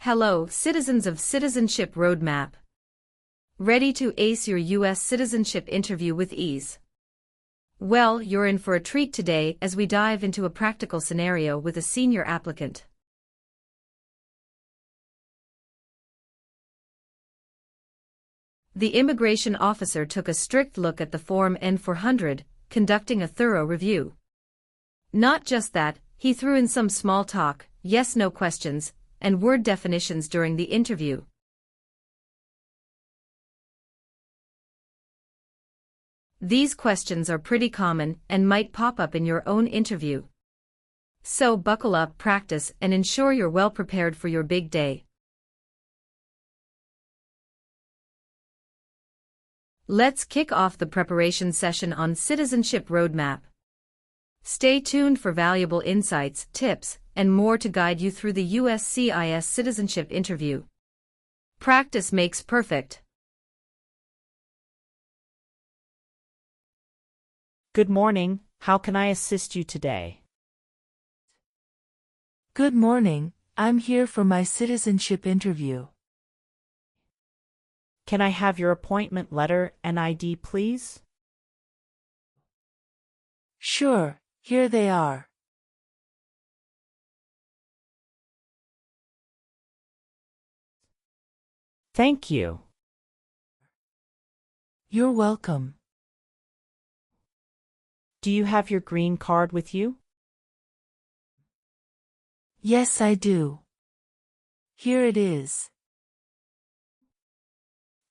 Hello, citizens of Citizenship Roadmap. Ready to ace your U.S. citizenship interview with ease? Well, you're in for a treat today as we dive into a practical scenario with a senior applicant. The immigration officer took a strict look at the form N-400, conducting a thorough review. Not just that, he threw in some small talk, yes-no questions, and word definitions during the interview. These questions are pretty common and might pop up in your own interview. So buckle up, practice, and ensure you're well prepared for your big day. Let's kick off the preparation session on Citizenship Roadmap. Stay tuned for valuable insights, tips, and more to guide you through the USCIS citizenship interview. Practice makes perfect. Good morning, how can I assist you today? Good morning, I'm here for my citizenship interview. Can I have your appointment letter and ID, please? Sure, here they are. Thank you. You're welcome. Do you have your green card with you? Yes, I do. Here it is.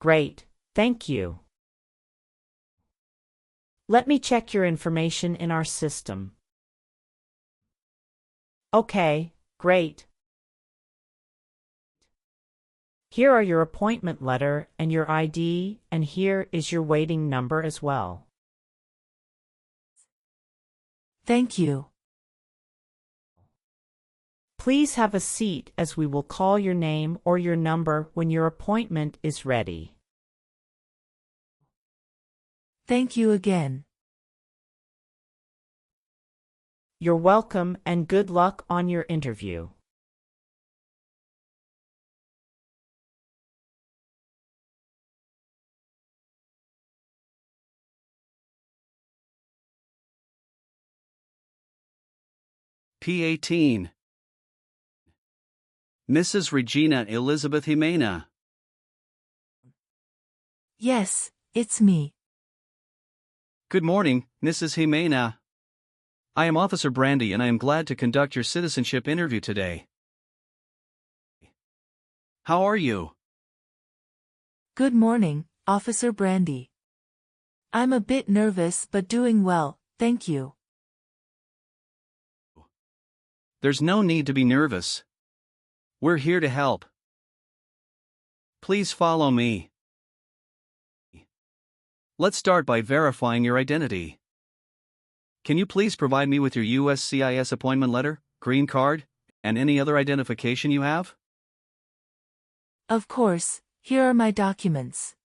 Great, thank you. Let me check your information in our system. Okay, great. Here are your appointment letter and your ID, and here is your waiting number as well. Thank you. Please have a seat as we will call your name or your number when your appointment is ready. Thank you again. You're welcome and good luck on your interview. P18. Mrs. Regina Elizabeth Ximena. Yes, it's me. Good morning, Mrs. Ximena. I am Officer Brandy and I am glad to conduct your citizenship interview today. How are you? Good morning, Officer Brandy. I'm a bit nervous but doing well, thank you. There's no need to be nervous. We're here to help. Please follow me. Let's start by verifying your identity. Can you please provide me with your USCIS appointment letter, green card, and any other identification you have? Of course, here are my documents.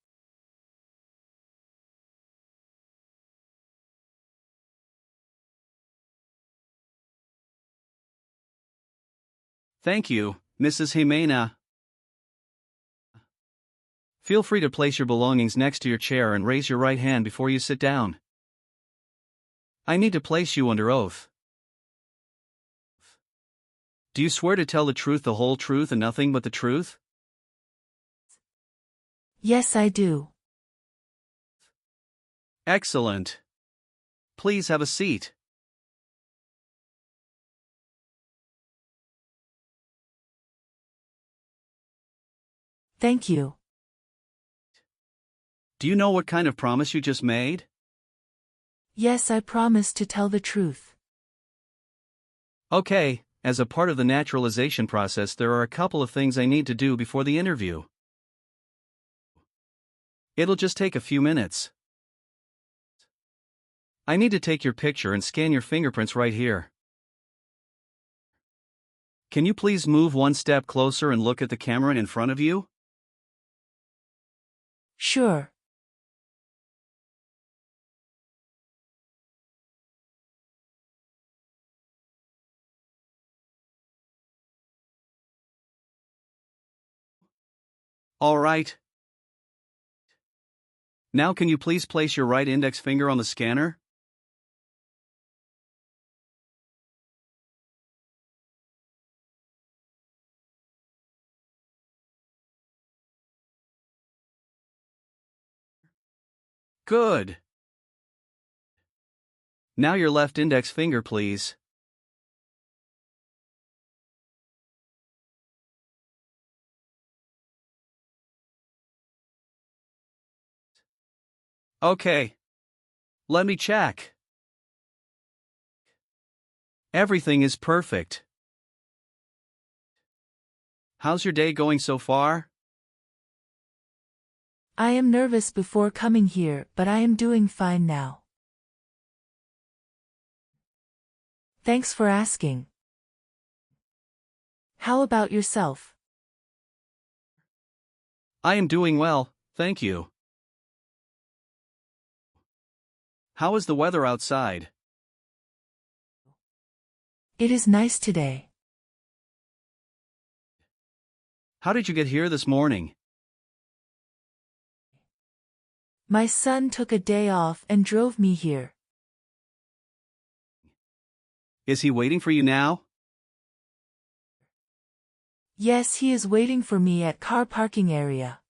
Thank you, Mrs. Ximena. Feel free to place your belongings next to your chair and raise your right hand before you sit down. I need to place you under oath. Do you swear to tell the truth, the whole truth, and nothing but the truth? Yes, I do. Excellent. Please have a seat. Thank you. Do you know what kind of promise you just made? Yes, I promise to tell the truth. Okay, as a part of the naturalization process, there are a couple of things I need to do before the interview. It'll just take a few minutes. I need to take your picture and scan your fingerprints right here. Can you please move one step closer and look at the camera in front of you? Sure. All right. Now can you please place your right index finger on the scanner? Good. Now your left index finger, please. Okay. Let me check. Everything is perfect. How's your day going so far? I am nervous before coming here, but I am doing fine now. Thanks for asking. How about yourself? I am doing well, thank you. How is the weather outside? It is nice today. How did you get here this morning? My son took a day off and drove me here. Is he waiting for you now? Yes, he is waiting for me at car parking area.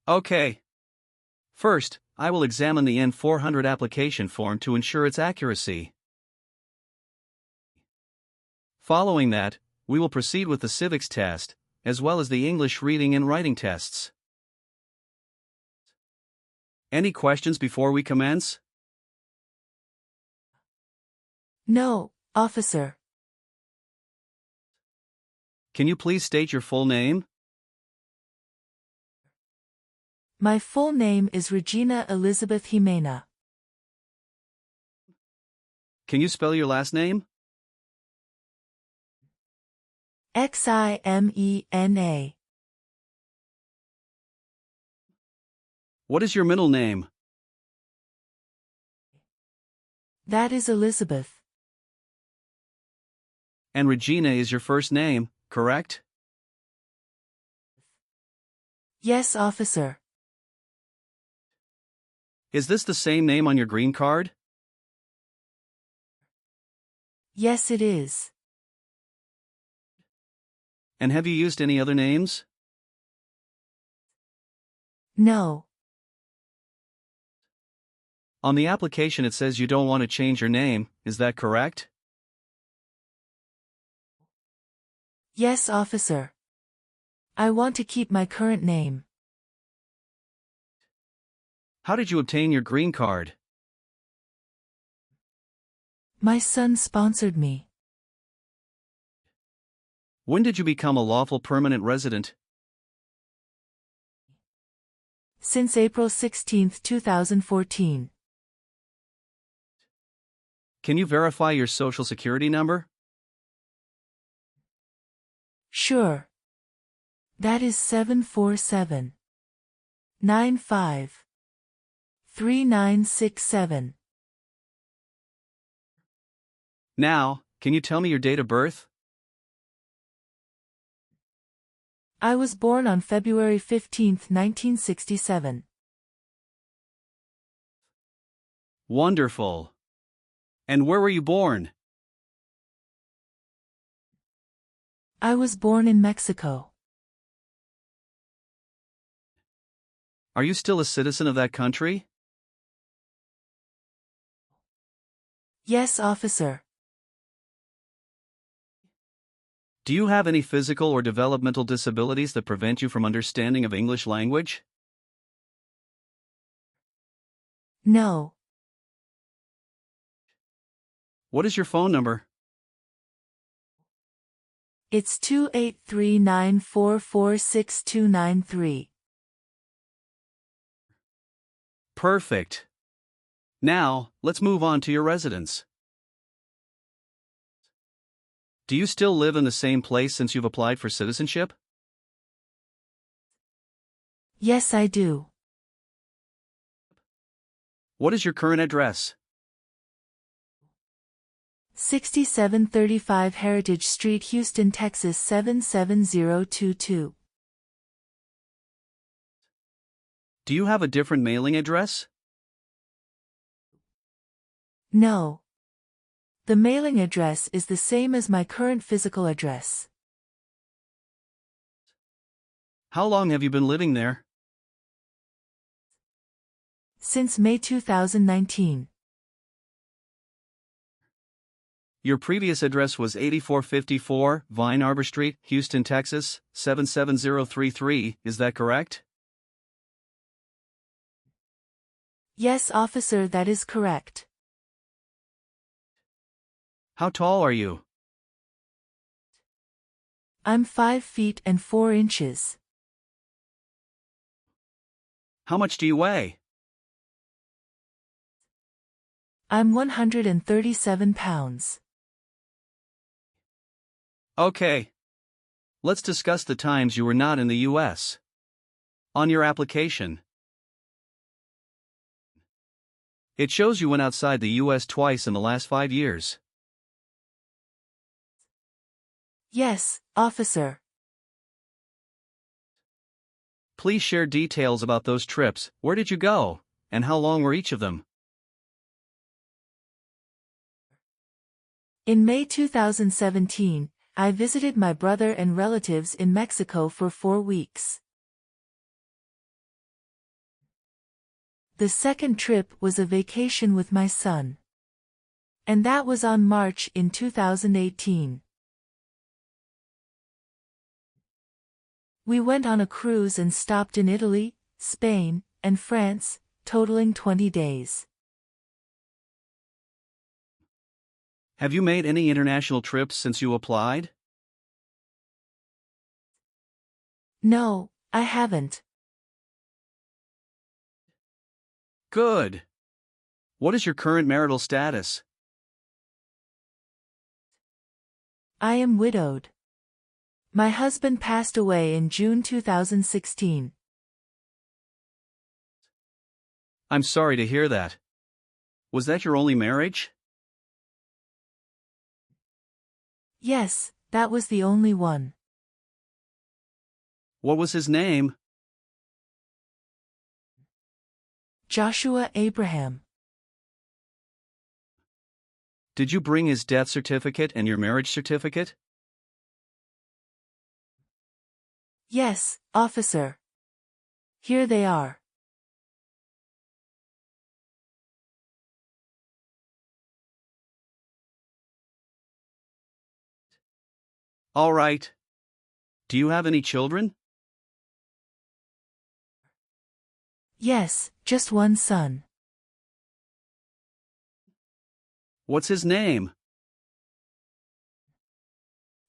Okay. First, I will examine the N-400 application form to ensure its accuracy. Following that, we will proceed with the civics test, as well as the English reading and writing tests. Any questions before we commence? No, officer. Can you please state your full name? My full name is Regina Elizabeth Ximena. Can you spell your last name? Ximena. What is your middle name? That is Elizabeth. And Regina is your first name, correct? Yes, officer. Is this the same name on your green card? Yes, it is. And have you used any other names? No. On the application it says you don't want to change your name, is that correct? Yes, officer. I want to keep my current name. How did you obtain your green card? My son sponsored me. When did you become a lawful permanent resident? Since April 16, 2014. Can you verify your social security number? Sure. That is 747 95 3967. Now, can you tell me your date of birth? I was born on February 15, 1967. Wonderful. And where were you born? I was born in Mexico. Are you still a citizen of that country? Yes, officer. Do you have any physical or developmental disabilities that prevent you from understanding of English language? No. What is your phone number? It's 28394462993. Perfect. Now, let's move on to your residence. Do you still live in the same place since you've applied for citizenship? Yes, I do. What is your current address? 6735 Heritage Street, Houston, Texas 77022. Do you have a different mailing address? No. The mailing address is the same as my current physical address. How long have you been living there? Since May 2019. Your previous address was 8454 Vine Arbor Street, Houston, Texas, 77033, is that correct? Yes, officer, that is correct. How tall are you? I'm 5 feet and 4 inches. How much do you weigh? I'm 137 pounds. Okay. Let's discuss the times you were not in the U.S. On your application, it shows you went outside the U.S. twice in the last 5 years. Yes, officer. Please share details about those trips. Where did you go, and how long were each of them? In May 2017, I visited my brother and relatives in Mexico for 4 weeks. The second trip was a vacation with my son. And that was on March in 2018. We went on a cruise and stopped in Italy, Spain, and France, totaling 20 days. Have you made any international trips since you applied? No, I haven't. Good. What is your current marital status? I am widowed. My husband passed away in June 2016. I'm sorry to hear that. Was that your only marriage? Yes, that was the only one. What was his name? Joshua Abraham. Did you bring his death certificate and your marriage certificate? Yes, officer. Here they are. All right. Do you have any children? Yes, just one son. What's his name?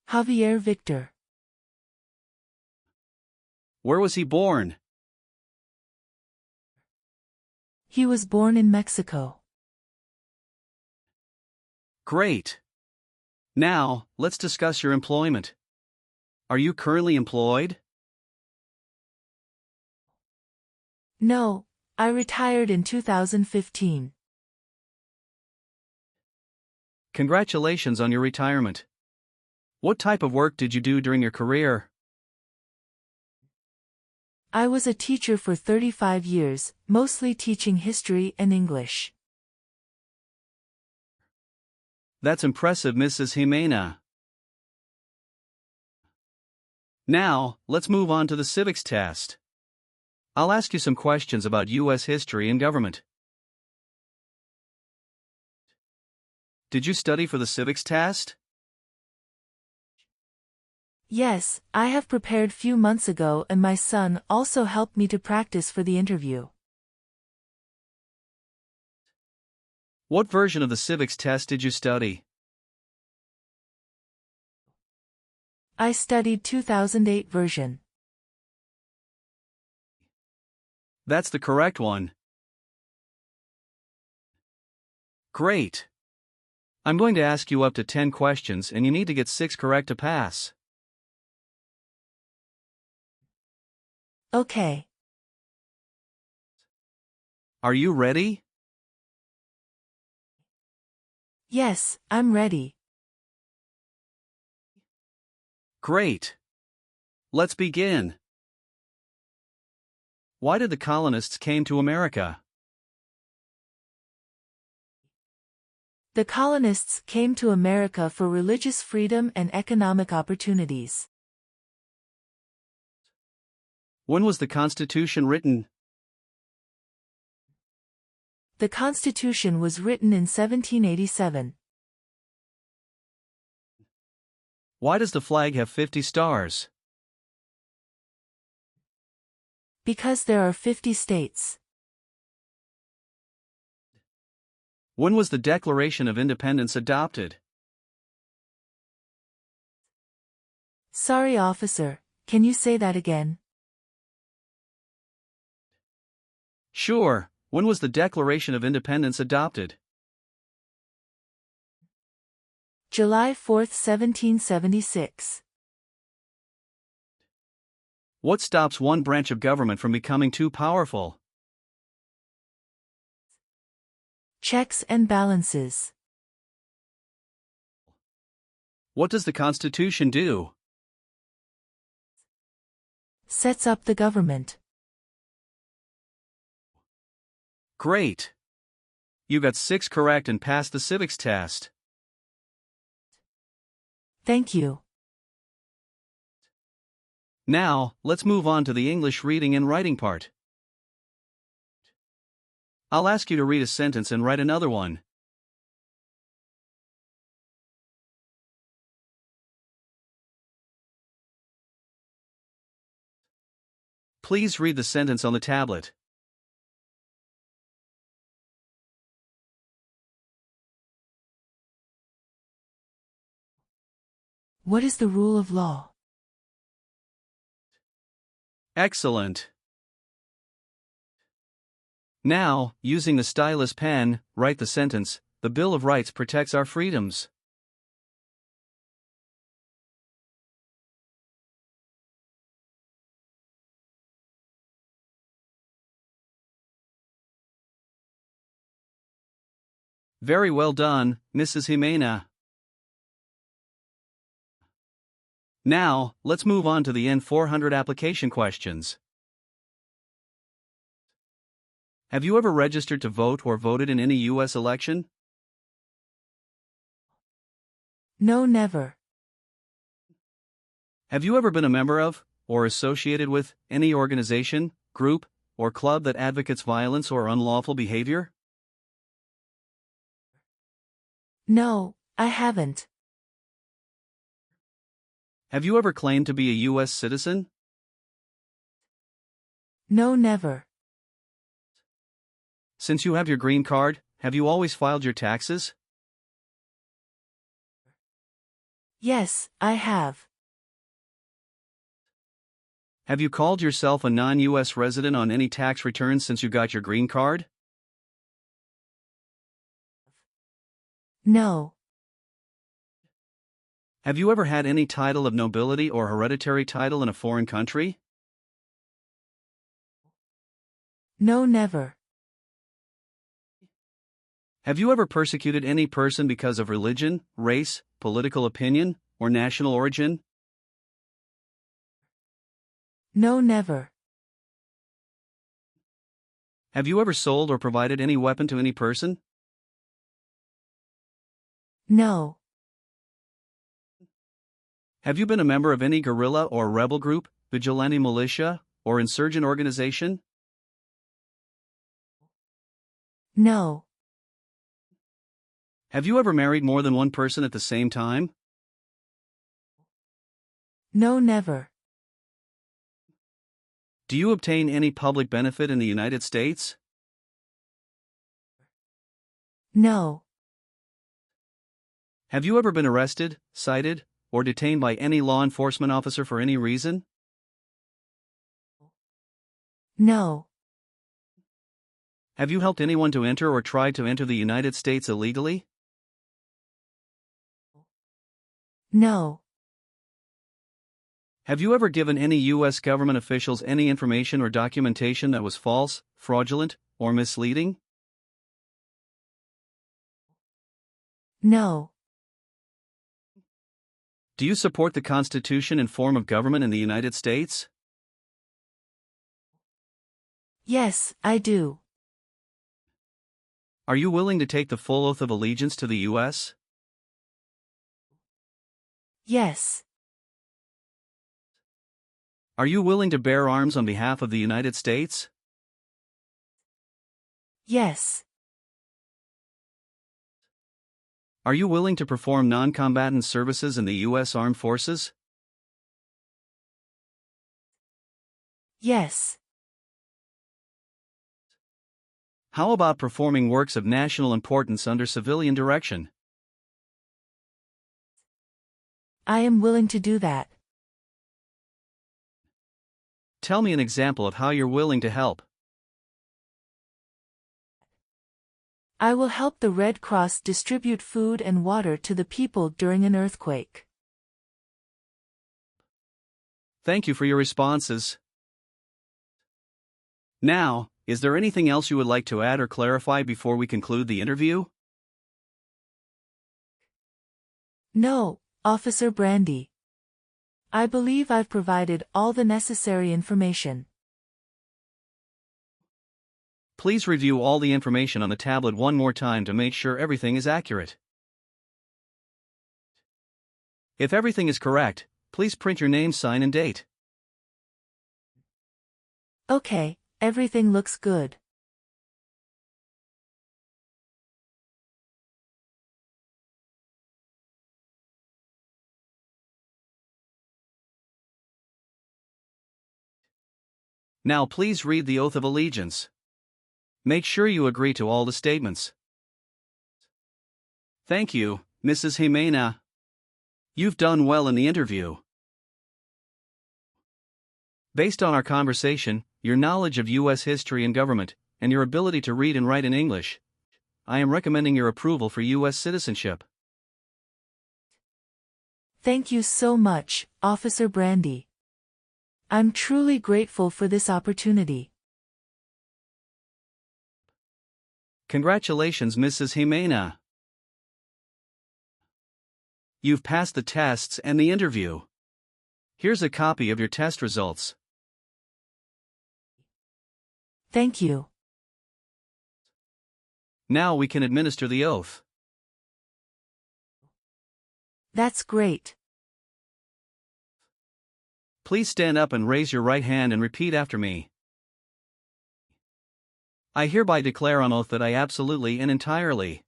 Javier Victor. Where was he born? He was born in Mexico. Great. Now, let's discuss your employment. Are you currently employed? No, I retired in 2015. Congratulations on your retirement. What type of work did you do during your career? I was a teacher for 35 years, mostly teaching history and English. That's impressive, Mrs. Ximena. Now, let's move on to the civics test. I'll ask you some questions about U.S. history and government. Did you study for the civics test? Yes, I have prepared few months ago and my son also helped me to practice for the interview. What version of the civics test did you study? I studied 2008 version. That's the correct one. Great. I'm going to ask you up to 10 questions and you need to get 6 correct to pass. Okay. Are you ready? Yes, I'm ready. Great. Let's begin. Why did the colonists came to America? The colonists came to America for religious freedom and economic opportunities. When was the Constitution written? The Constitution was written in 1787. Why does the flag have 50 stars? Because there are 50 states. When was the Declaration of Independence adopted? Sorry, officer, can you say that again? Sure, when was the Declaration of Independence adopted? July 4, 1776. What stops one branch of government from becoming too powerful? Checks and balances. What does the Constitution do? Sets up the government. Great! You got 6 correct and passed the civics test. Thank you. Now, let's move on to the English reading and writing part. I'll ask you to read a sentence and write another one. Please read the sentence on the tablet. What is the rule of law? Excellent. Now, using the stylus pen, write the sentence, "The Bill of Rights protects our freedoms." Very well done, Mrs. Ximena. Now, let's move on to the N-400 application questions. Have you ever registered to vote or voted in any U.S. election? No, never. Have you ever been a member of, or associated with, any organization, group, or club that advocates violence or unlawful behavior? No, I haven't. Have you ever claimed to be a U.S. citizen? No, never. Since you have your green card, have you always filed your taxes? Yes, I have. Have you called yourself a non-U.S. resident on any tax returns since you got your green card? No. Have you ever had any title of nobility or hereditary title in a foreign country? No, never. Have you ever persecuted any person because of religion, race, political opinion, or national origin? No, never. Have you ever sold or provided any weapon to any person? No. Have you been a member of any guerrilla or rebel group, vigilante militia, or insurgent organization? No. Have you ever married more than one person at the same time? No, never. Do you obtain any public benefit in the United States? No. Have you ever been arrested, cited, or detained by any law enforcement officer for any reason? No. Have you helped anyone to enter or tried to enter the United States illegally? No. Have you ever given any U.S. government officials any information or documentation that was false, fraudulent, or misleading? No. Do you support the Constitution and form of government in the United States? Yes, I do. Are you willing to take the full oath of allegiance to the U.S.? Yes. Are you willing to bear arms on behalf of the United States? Yes. Are you willing to perform non-combatant services in the U.S. Armed Forces? Yes. How about performing works of national importance under civilian direction? I am willing to do that. Tell me an example of how you're willing to help. I will help the Red Cross distribute food and water to the people during an earthquake. Thank you for your responses. Now, is there anything else you would like to add or clarify before we conclude the interview? No, Officer Brandy. I believe I've provided all the necessary information. Please review all the information on the tablet one more time to make sure everything is accurate. If everything is correct, please print your name, sign, and date. Okay, everything looks good. Now please read the oath of allegiance. Make sure you agree to all the statements. Thank you, Mrs. Ximena. You've done well in the interview. Based on our conversation, your knowledge of U.S. history and government, and your ability to read and write in English, I am recommending your approval for U.S. citizenship. Thank you so much, Officer Brandy. I'm truly grateful for this opportunity. Congratulations, Mrs. Ximena. You've passed the tests and the interview. Here's a copy of your test results. Thank you. Now we can administer the oath. That's great. Please stand up and raise your right hand and repeat after me. I hereby declare on oath that I absolutely and entirely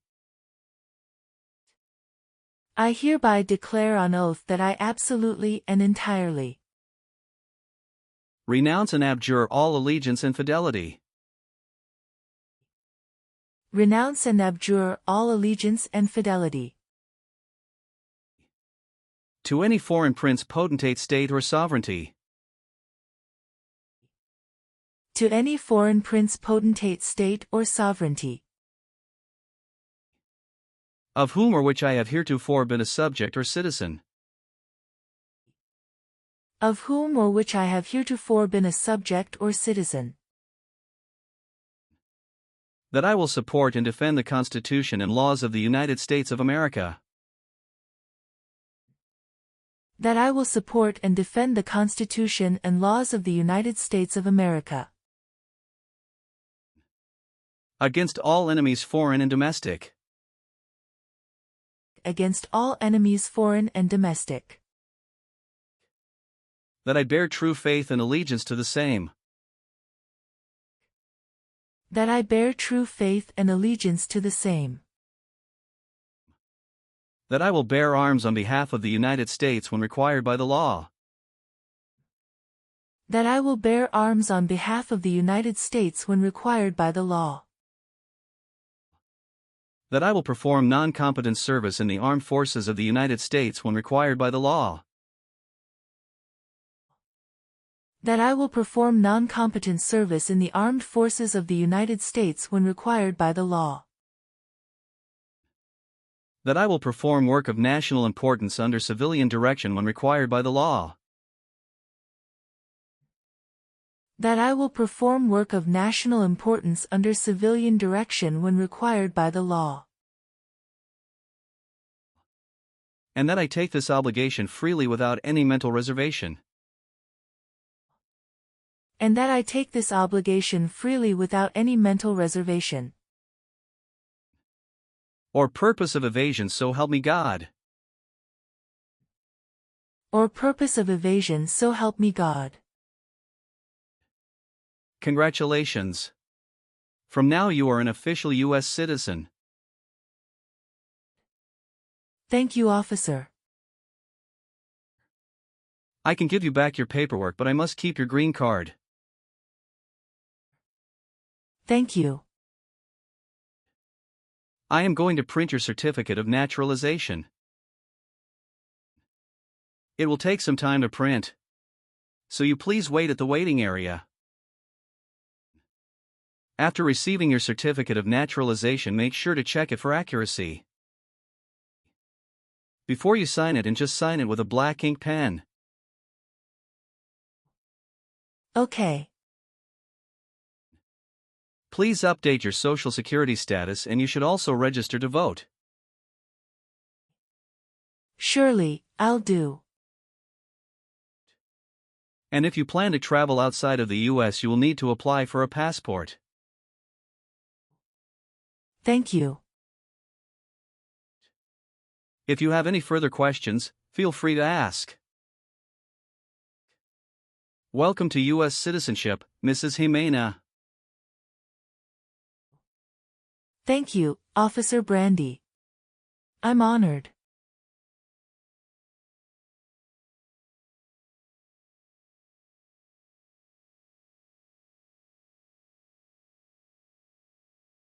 I hereby declare on oath that I absolutely and entirely renounce and abjure all allegiance and fidelity renounce and abjure all allegiance and fidelity to any foreign prince, potentate, state, or sovereignty, to any foreign prince, potentate, state, or sovereignty, of whom or which I have heretofore been a subject or citizen, of whom or which I have heretofore been a subject or citizen, that I will support and defend the Constitution and laws of the United States of America, that I will support and defend the Constitution and laws of the United States of America, against all enemies, foreign and domestic, against all enemies, foreign and domestic, that I bear true faith and allegiance to the same, that I bear true faith and allegiance to the same, that I will bear arms on behalf of the United States when required by the law, that I will bear arms on behalf of the United States when required by the law, that I will perform non-combatant service in the armed forces of the United States when required by the law, that I will perform non-combatant service in the armed forces of the United States when required by the law, that I will perform work of national importance under civilian direction when required by the law, that I will perform work of national importance under civilian direction when required by the law, and that I take this obligation freely without any mental reservation, and that I take this obligation freely without any mental reservation or purpose of evasion, so help me God. or purpose of evasion, so help me God. Congratulations. From now you are an official U.S. citizen. Thank you, officer. I can give you back your paperwork, but I must keep your green card. Thank you. I am going to print your certificate of naturalization. It will take some time to print, so you please wait at the waiting area. After receiving your certificate of naturalization, make sure to check it for accuracy before you sign it, and just sign it with a black ink pen. Okay. Please update your social security status, and you should also register to vote. Surely, I'll do. And if you plan to travel outside of the U.S., you will need to apply for a passport. Thank you. If you have any further questions, feel free to ask. Welcome to U.S. citizenship, Mrs. Ximena. Thank you, Officer Brandy. I'm honored.